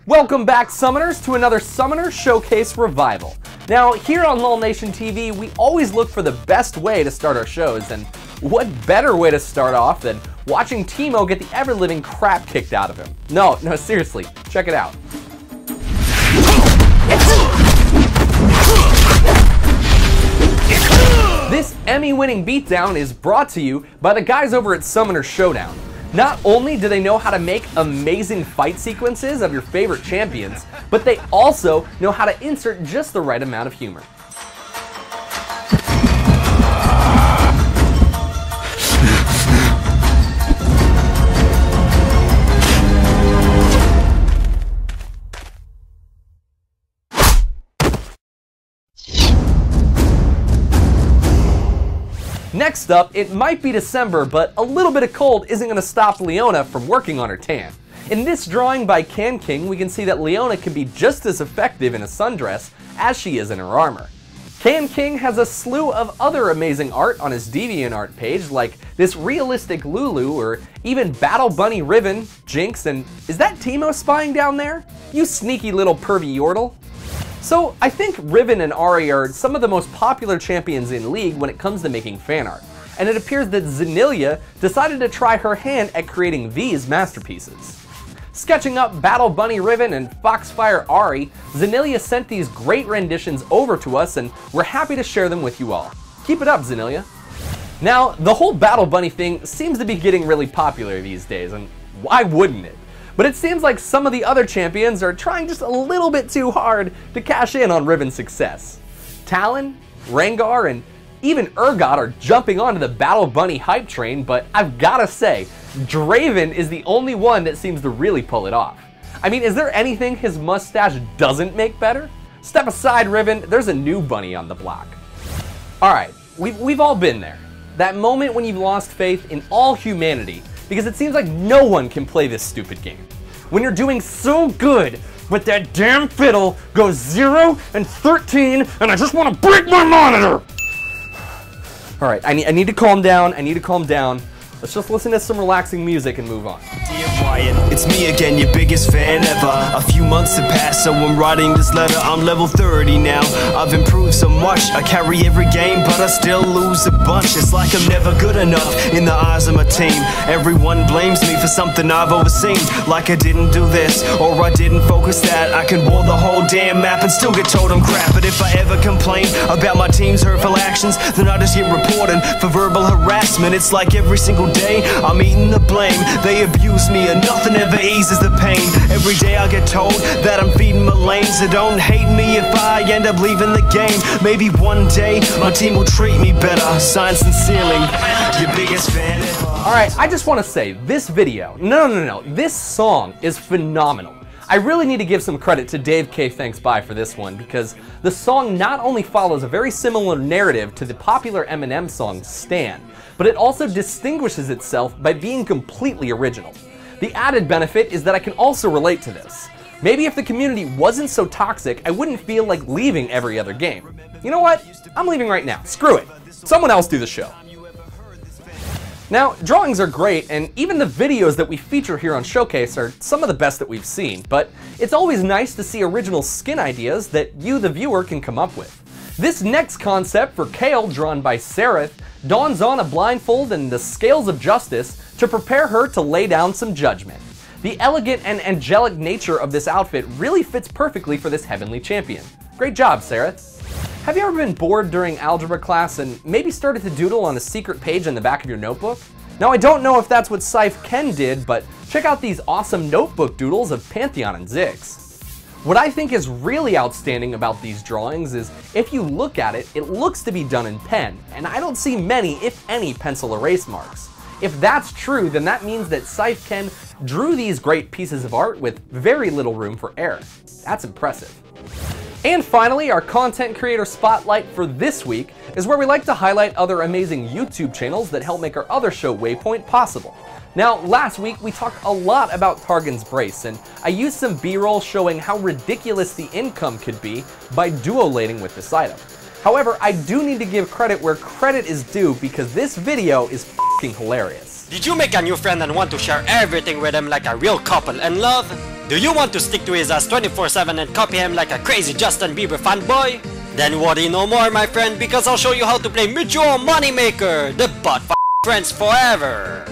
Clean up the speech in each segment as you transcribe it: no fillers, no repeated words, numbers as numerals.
Welcome back, Summoners, to another Summoner Showcase Revival. Now, here on LOL Nation TV, we always look for the best way to start our shows, and what better way to start off than watching Teemo get the ever-living crap kicked out of him. No, seriously, check it out. This Emmy-winning beatdown is brought to you by the guys over at SummonerShowdown. Not only do they know how to make amazing fight sequences of your favorite champions, but they also know how to insert just the right amount of humor. Next up, it might be December, but a little bit of cold isn't going to stop Leona from working on her tan. In this drawing by CanKing, we can see that Leona can be just as effective in a sundress as she is in her armor. CanKing has a slew of other amazing art on his DeviantArt page, like this realistic Lulu, or even Battle Bunny Riven, Jinx, and is that Teemo spying down there? You sneaky little pervy yordle. So I think Riven and Ahri are some of the most popular champions in League when it comes to making fan art, and it appears that Zenilla decided to try her hand at creating these masterpieces. Sketching up Battle Bunny Riven and Foxfire Ahri, Zenilla sent these great renditions over to us, and we're happy to share them with you all. Keep it up, Zenilla. Now, the whole Battle Bunny thing seems to be getting really popular these days, and why wouldn't it? But it seems like some of the other champions are trying just a little bit too hard to cash in on Riven's success. Talon, Rengar, and even Urgot are jumping onto the Battle Bunny hype train, but I've gotta say, Draven is the only one that seems to really pull it off. I mean, is there anything his mustache doesn't make better? Step aside, Riven, there's a new bunny on the block. Alright, we've all been there. That moment when you've lost faith in all humanity, because it seems like no one can play this stupid game. When you're doing so good, but that damn fiddle goes 0 and 13, and I just want to break my monitor! Alright, I need to calm down, Let's just listen to some relaxing music and move on. Dear Wyatt, it's me again, your biggest fan ever. A few months have passed, so I'm writing this letter. I'm level 30 now. I've improved so much. I carry every game, but I still lose a bunch. It's like I'm never good enough in the eyes of my team. Everyone blames me for something I've overseen. Like I didn't do this, or I didn't focus that. I can wall the whole damn map and still get told I'm crap. But if I ever complain about my team's hurtful actions, then I just get reported for verbal harassment. It's like every single day I'm eating the blame. They abuse me and nothing ever eases the pain. Every day I get told that I'm feeding my lanes. So don't hate me if I end up leaving the game. Maybe one day my team will treat me better. Signed sincerely, your biggest fan ever. Alright, I just want to say, this video, no, this song is phenomenal. I really need to give some credit to Davekthxbai for this one, because the song not only follows a very similar narrative to the popular Eminem song Stan, but it also distinguishes itself by being completely original. The added benefit is that I can also relate to this. Maybe if the community wasn't so toxic, I wouldn't feel like leaving every other game. You know what? I'm leaving right now. Screw it. Someone else do the show. Now, drawings are great, and even the videos that we feature here on Showcase are some of the best that we've seen, but it's always nice to see original skin ideas that you, the viewer, can come up with. This next concept for Kayle, drawn by Cirath, dons on a blindfold and the scales of justice to prepare her to lay down some judgment. The elegant and angelic nature of this outfit really fits perfectly for this heavenly champion. Great job, Cirath. Have you ever been bored during algebra class and maybe started to doodle on a secret page on the back of your notebook? Now, I don't know if that's what Saif Kim did, but check out these awesome notebook doodles of Pantheon and Ziggs. What I think is really outstanding about these drawings is, if you look at it, it looks to be done in pen, and I don't see many, if any, pencil erase marks. If that's true, then that means that Saif Kim drew these great pieces of art with very little room for error. That's impressive. And finally, our content creator spotlight for this week is where we like to highlight other amazing YouTube channels that help make our other show, Waypoint, possible. Now, last week we talked a lot about Targon's Brace, and I used some B-roll showing how ridiculous the income could be by duo-lating with this item. However, I do need to give credit where credit is due, because this video is f***ing hilarious. Did you make a new friend and want to share everything with them like a real couple and love? Do you want to stick to his ass 24/7 and copy him like a crazy Justin Bieber fanboy? Then worry no more, my friend, because I'll show you how to play Mutual Moneymaker, the bot friends forever.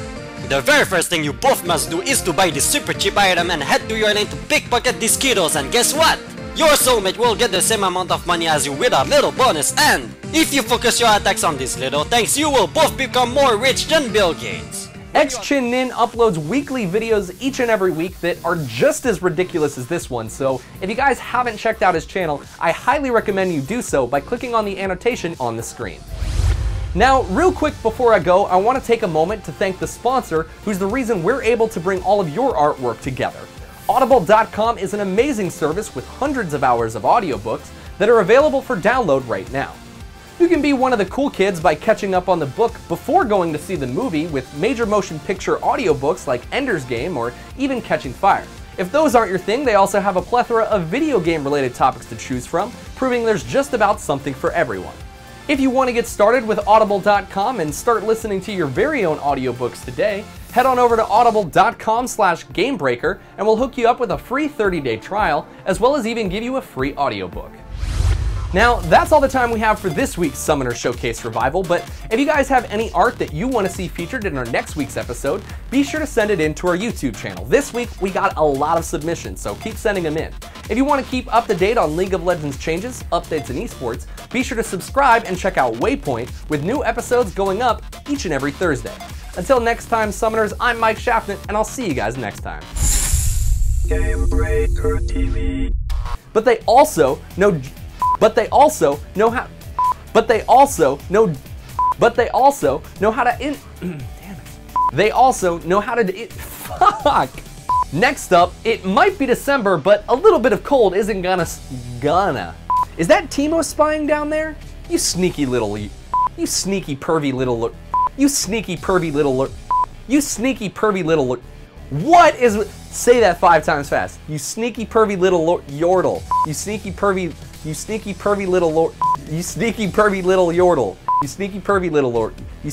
The very first thing you both must do is to buy this super cheap item and head to your lane to pickpocket these kiddos, and guess what? Your soulmate will get the same amount of money as you with a little bonus, and if you focus your attacks on these little tanks, you will both become more rich than Bill Gates. XChinNin uploads weekly videos each and every week that are just as ridiculous as this one, so if you guys haven't checked out his channel, I highly recommend you do so by clicking on the annotation on the screen. Now, real quick before I go, I want to take a moment to thank the sponsor, who's the reason we're able to bring all of your artwork together. Audible.com is an amazing service with hundreds of hours of audiobooks that are available for download right now. You can be one of the cool kids by catching up on the book before going to see the movie with major motion picture audiobooks like Ender's Game or even Catching Fire. If those aren't your thing, they also have a plethora of video game related topics to choose from, proving there's just about something for everyone. If you want to get started with Audible.com and start listening to your very own audiobooks today, head on over to audible.com/gamebreaker and we'll hook you up with a free 30-day trial, as well as even give you a free audiobook. Now, that's all the time we have for this week's Summoner Showcase Revival, but if you guys have any art that you want to see featured in our next week's episode, be sure to send it in to our YouTube channel. This week, we got a lot of submissions, so keep sending them in. If you want to keep up to date on League of Legends changes, updates, and esports, be sure to subscribe and check out Waypoint, with new episodes going up each and every Thursday. Until next time, Summoners, I'm Mike Schaffnet, and I'll see you guys next time. Gamebreaker TV. But they also know how to fuck. Next up, it might be December, but a little bit of cold isn't gonna. Is that Teemo spying down there? You sneaky pervy little. What is? Say that 5 times fast. You sneaky pervy little yordle. You sneaky pervy little yordle. You sneaky pervy little lord. You